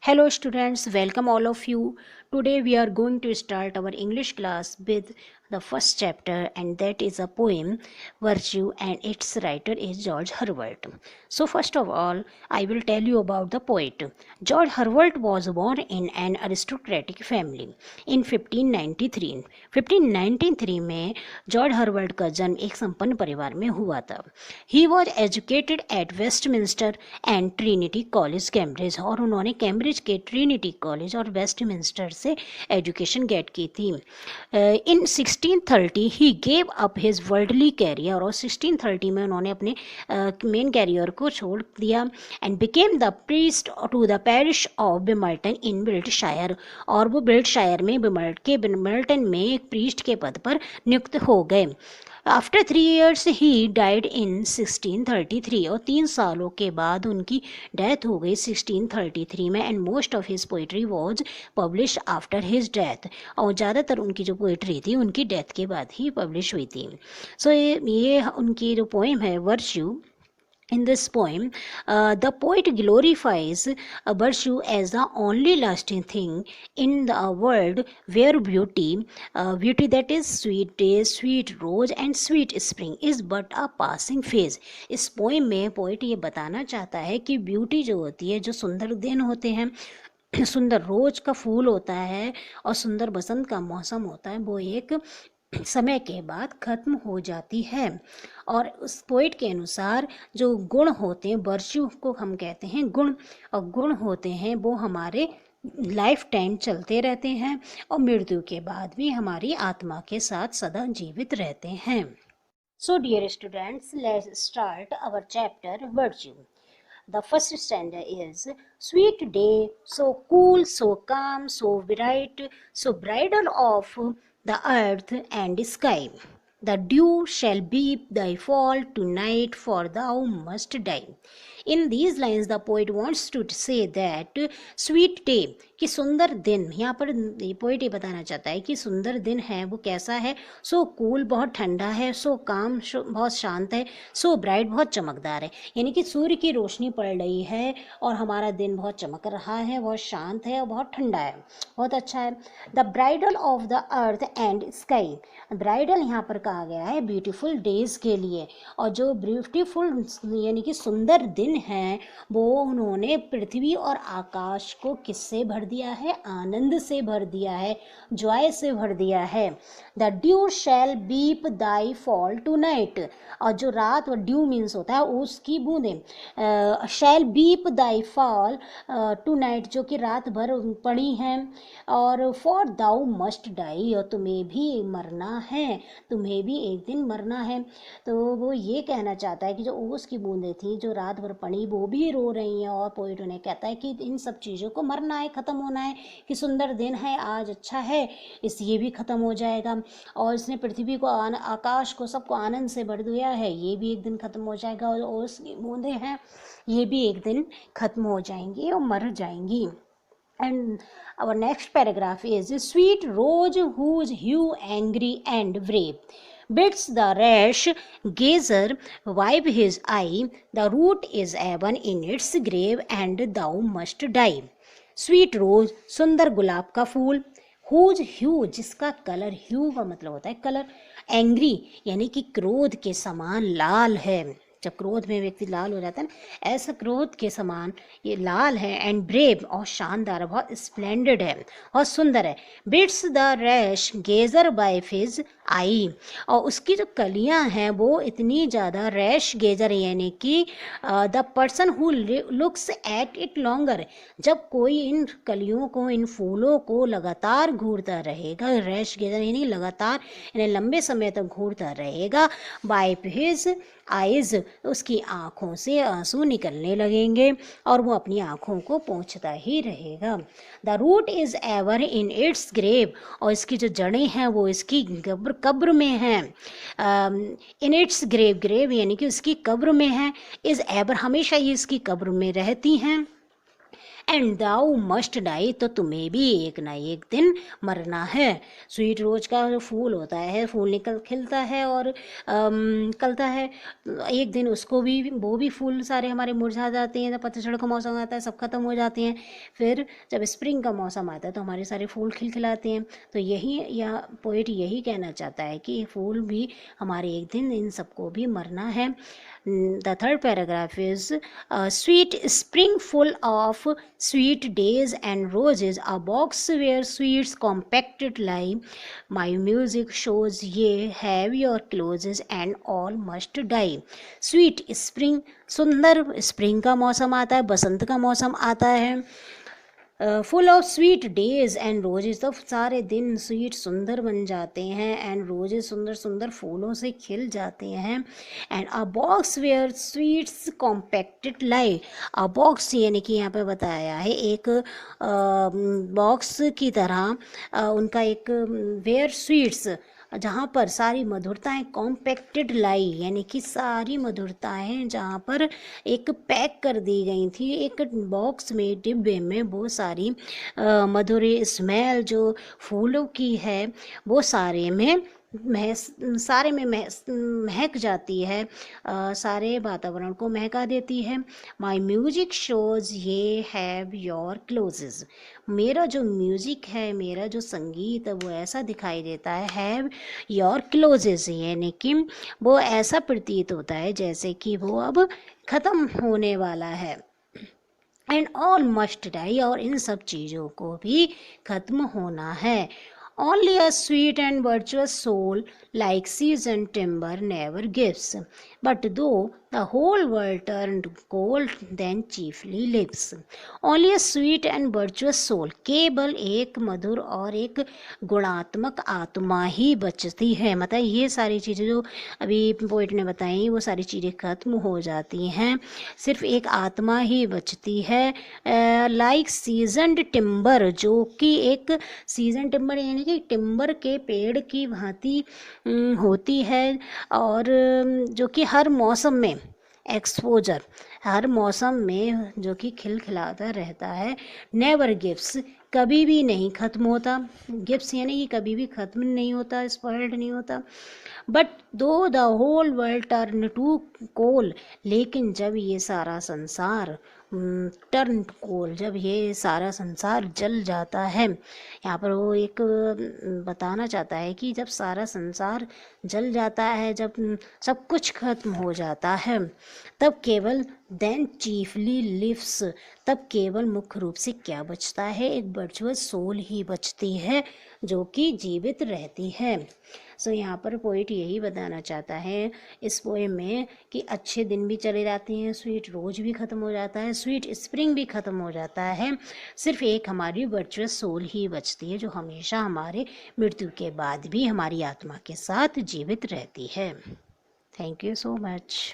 Hello students, welcome all of you. Today we are going to start our English class with the first chapter, and that is a poem Virtue, and its writer is George Herbert. So first of all, I will tell you about the poet. George Herbert was born in an aristocratic family in 1593. 1593 में George Herbert का जन्म एक संपन्न परिवार में हुआ था. He was educated at Westminster and Trinity College Cambridge, और उन्होंने कैम्ब्रिज के ट्रिनिटी कॉलेज और वेस्टमिंस्टर से एजुकेशन गेट की थी. In 1630 he gave up his worldly career, और 1630 में उन्होंने अपने मेन कैरियर को छोड़ दिया and became the priest to the parish of Bemerton in Wiltshire, और वो बिल्टशायर में बिमल्टन में एक प्रीस्ट के पद पर नियुक्त हो गए. After 3 years he died in 1633, और 3 सालों के बाद उनकी डेथ हो गई 1633 में. And most of his poetry was publish after his death, और ज़्यादातर उनकी जो पोइट्री थी उनकी डेथ के बाद ही पब्लिश हुई थी. सो ये उनकी जो पोएम है virtue. In this poem, the poet glorifies virtue as the only lasting thing in the world, where beauty that is sweet days, sweet rose and sweet spring is but a passing phase. इस poem में poet ये बताना चाहता है कि beauty जो होती है, जो सुंदर दिन होते हैं, सुंदर रोज का फूल होता है और सुंदर बसंत का मौसम होता है, वो एक समय के बाद खत्म हो जाती है. और उस पोइट के अनुसार जो गुण होते हैं, वर्च्यू को हम कहते हैं गुण, और गुण होते हैं वो हमारे लाइफ टाइम चलते रहते हैं और मृत्यु के बाद भी हमारी आत्मा के साथ सदा जीवित रहते हैं. So dear students, let's start our chapter virtue. The first stanza is sweet day, so cool, so calm, so bright, so bridal of the earth and sky. The dew shall beat thy fall tonight, for thou must die. In these lines the poet wants to say that sweet day, कि सुंदर दिन, यहाँ पर poet ये बताना चाहता है कि सुंदर दिन है वो कैसा है. सो कूल बहुत ठंडा है, सो काम बहुत शांत है, सो ब्राइट बहुत चमकदार है, यानी कि सूर्य की रोशनी पड़ रही है और हमारा दिन बहुत चमक रहा है, बहुत शांत है और बहुत ठंडा है, बहुत अच्छा है. The bridal of the earth and sky, bridal यहाँ पर कहा गया है ब्यूटीफुल डेज के लिए, और जो ब्यूटीफुल यानी कि सुंदर दिन है वो उन्होंने पृथ्वी और आकाश को किससे भर दिया है? आनंद से भर दिया है, जॉय से भर दिया है. The dew shall weep thy fall tonight, और जो रात, और ड्यू मीन्स होता है उसकी बूंदें, shall weep thy fall tonight, जो कि रात भर पड़ी हैं, और फॉर दाउ मस्ट डाई, और तुम्हें भी मरना है, तुम्हें भी एक दिन मरना है. तो वो ये कहना चाहता है कि जो ओस की बूंदें थी जो रात भर पड़ी वो भी रो रही हैं, और पोइट उन्हें कहता है कि इन सब चीज़ों को मरना है, ख़त्म होना है, कि सुंदर दिन है आज, अच्छा है, इस ये भी ख़त्म हो जाएगा, और इसने पृथ्वी को आकाश को सबको आनंद से भर दिया है, ये भी एक दिन ख़त्म हो जाएगा, और ओस की बूंदें हैं ये भी एक दिन ख़त्म हो जाएंगी और मर जाएंगी. And our next paragraph is sweet rose whose hue angry and brave bids the rash gazer wipe his eye. The root is even in its grave, and thou must die. Sweet rose, सुंदर गुलाब का फूल, whose hue, जिसका colour, hue का मतलब होता है colour, angry यानी कि क्रोध के समान लाल है, जब क्रोध में व्यक्ति लाल हो जाता है ना, ऐसा क्रोध के समान ये लाल है. एंड ब्रेव, और शानदार, बहुत स्प्लेंडेड है और सुंदर है. बिट्स द रैश गेजर बाय फिज आई, और उसकी जो कलियां हैं वो इतनी ज़्यादा, रैश गेजर यानी कि the person who looks at it longer, जब कोई इन कलियों को, इन फूलों को लगातार घूरता रहेगा, रैश गेजर यानी लगातार इन्हें लंबे समय तक घूरता रहेगा, बाय हिज आइज, उसकी आँखों से आंसू निकलने लगेंगे और वो अपनी आँखों को पोंछता ही रहेगा. The root is ever in its grave, और इसकी जो जड़ें हैं वो इसकी कब्र में हैं. इन इट्स ग्रेव, ग्रेव यानी कि उसकी कब्र में है, इज़ एवर हमेशा ही इसकी कब्र में रहती हैं. एंड दाउ मस्ट डाई, तो तुम्हें भी एक ना एक दिन मरना है। स्वीट रोज का जो फूल होता है, फूल निकल खिलता है और निकलता है, एक दिन उसको भी, वो भी फूल सारे हमारे मुरझा जाते हैं। जब पतझड़ का मौसम आता है सब खत्म हो जाते हैं। फिर जब स्प्रिंग का मौसम आता है तो हमारे सारे फूल खिलखिलाते हैं। तो यही, या पोइट यही कहना चाहता है कि फूल भी हमारे एक दिन इन सबको भी मरना है। The third paragraph is sweet spring full of sweet days and roses, a box where sweets compacted lie. My music shows ye have your clothes and all must die. Sweet spring, सुंदर spring का मौसम आता है, बसंत का मौसम आता है। Full of sweet days and roses, तो सारे दिन स्वीट सुंदर बन जाते हैं, एंड रोजेज सुंदर सुंदर फूलों से खिल जाते हैं। And a box where sweets compacted lie, a box यानी कि यहाँ पे बताया है एक बॉक्स की तरह उनका एक वेयर स्वीट्स, जहाँ पर सारी मधुरताएं कॉम्पैक्टेड लाई यानी कि सारी मधुरताएं जहाँ पर एक पैक कर दी गई थी एक बॉक्स में, डिब्बे में, वो सारी मधुर स्मेल जो फूलों की है वो सारे में महक जाती है, सारे वातावरण को महका देती है। माई म्यूजिक शोज ये हैव योर क्लोजेज, मेरा जो म्यूजिक है, मेरा जो संगीत है वो ऐसा दिखाई देता है, हैव योर क्लोजेज यानी कि वो ऐसा प्रतीत होता है जैसे कि वो अब ख़त्म होने वाला है। एंड ऑल मस्ट डाई, और इन सब चीज़ों को भी ख़त्म होना है। Only a sweet and virtuous soul like seasoned timber never gives, but though the whole world turned cold, then chiefly lives. Only a sweet and virtuous soul, केवल एक मधुर और एक गुणात्मक आत्मा ही बचती है। मतलब ये सारी चीज़ें जो अभी पोइट ने बताई वो सारी चीज़ें खत्म हो जाती हैं, सिर्फ एक आत्मा ही बचती है। लाइक सीजनड टिम्बर, जो कि एक सीजन टिम्बर यानी कि टिम्बर के पेड़ की भांति होती है, और जो कि हर मौसम में एक्सपोजर, हर मौसम में जो कि खिलखिलाता रहता है। नेवर गिव्स, कभी भी नहीं ख़त्म होता। गिव्स यानी कि कभी भी ख़त्म नहीं होता, स्पॉइल्ड नहीं होता। But though the whole world turn to coal, लेकिन जब ये सारा संसार टर्न कोल, जब ये सारा संसार जल जाता है, यहाँ पर वो एक बताना चाहता है कि जब सारा संसार जल जाता है, जब सब कुछ खत्म हो जाता है, तब केवल देन चीफली लिव्स, तब केवल मुख्य रूप से क्या बचता है, एक वर्चुअस सोल ही बचती है जो कि जीवित रहती है। सो यहाँ पर पोइट यही बताना चाहता है इस पोएम में कि अच्छे दिन भी चले जाते हैं, स्वीट रोज भी ख़त्म हो जाता है, स्वीट स्प्रिंग भी ख़त्म हो जाता है, सिर्फ एक हमारी वर्चुअस सोल ही बचती है जो हमेशा हमारे मृत्यु के बाद भी हमारी आत्मा के साथ जीवित रहती है। Thank you so much.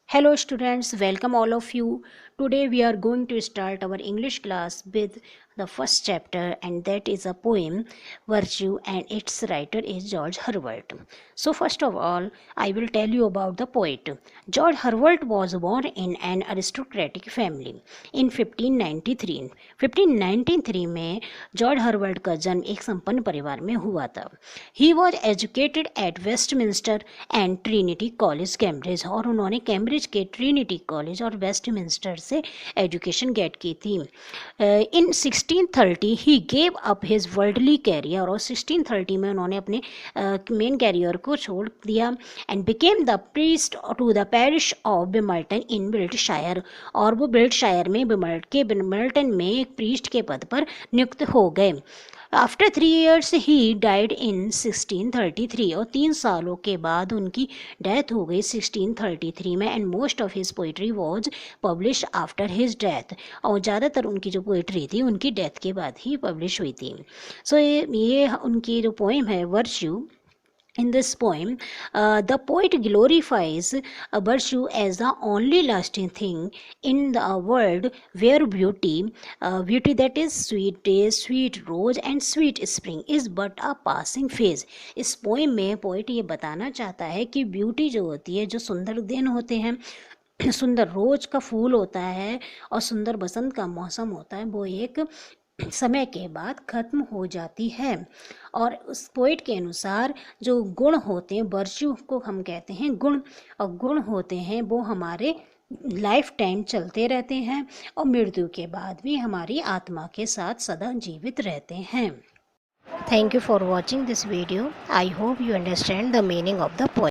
Hello students, welcome all of you. Today we are going to start our English class with the first chapter, and that is a poem Virtue, and its writer is George Herbert. So first of all, I will tell you about the poet. George Herbert was born in an aristocratic family in 1593. 1593 में George Herbert का जन्म एक संपन्न परिवार में हुआ था। He was educated at Westminster and Trinity College Cambridge, और उन्होंने कैम्ब्रिज के ट्रिनिटी कॉलेज और वेस्टमिंस्टर से एजुकेशन गेट की थी। In 1630 he gave up his worldly career, और 1630 में उन्होंने अपने मेन कैरियर को छोड़ दिया, and became the priest to the parish of Bemerton in Wiltshire, और वो बिल्टशायर में बिमल्टन में एक प्रीस्ट के पद पर नियुक्त हो गए। After 3 years he died in 1633, और 3 सालों के बाद उनकी डेथ हो गई 1633 में, and most of his poetry was publish after his death, और ज़्यादातर उनकी जो पोइट्री थी उनकी डेथ के बाद ही पब्लिश हुई थी। सो ये उनकी जो पोएम है virtue, In this poem, the poet glorifies virtue as the only lasting thing in the world, where beauty that is sweet day, sweet rose and sweet spring is but a passing phase. इस poem में poet ये बताना चाहता है कि beauty जो होती है, जो सुंदर दिन होते हैं, सुंदर रोज का फूल होता है और सुंदर बसंत का मौसम होता है, वो एक समय के बाद खत्म हो जाती है। और उस पोइट के अनुसार जो गुण होते हैं, वर्च्यू को हम कहते हैं गुण, और गुण होते हैं वो हमारे लाइफ टाइम चलते रहते हैं और मृत्यु के बाद भी हमारी आत्मा के साथ सदा जीवित रहते हैं। Thank you for watching this video. I hope you understand the meaning of the poem.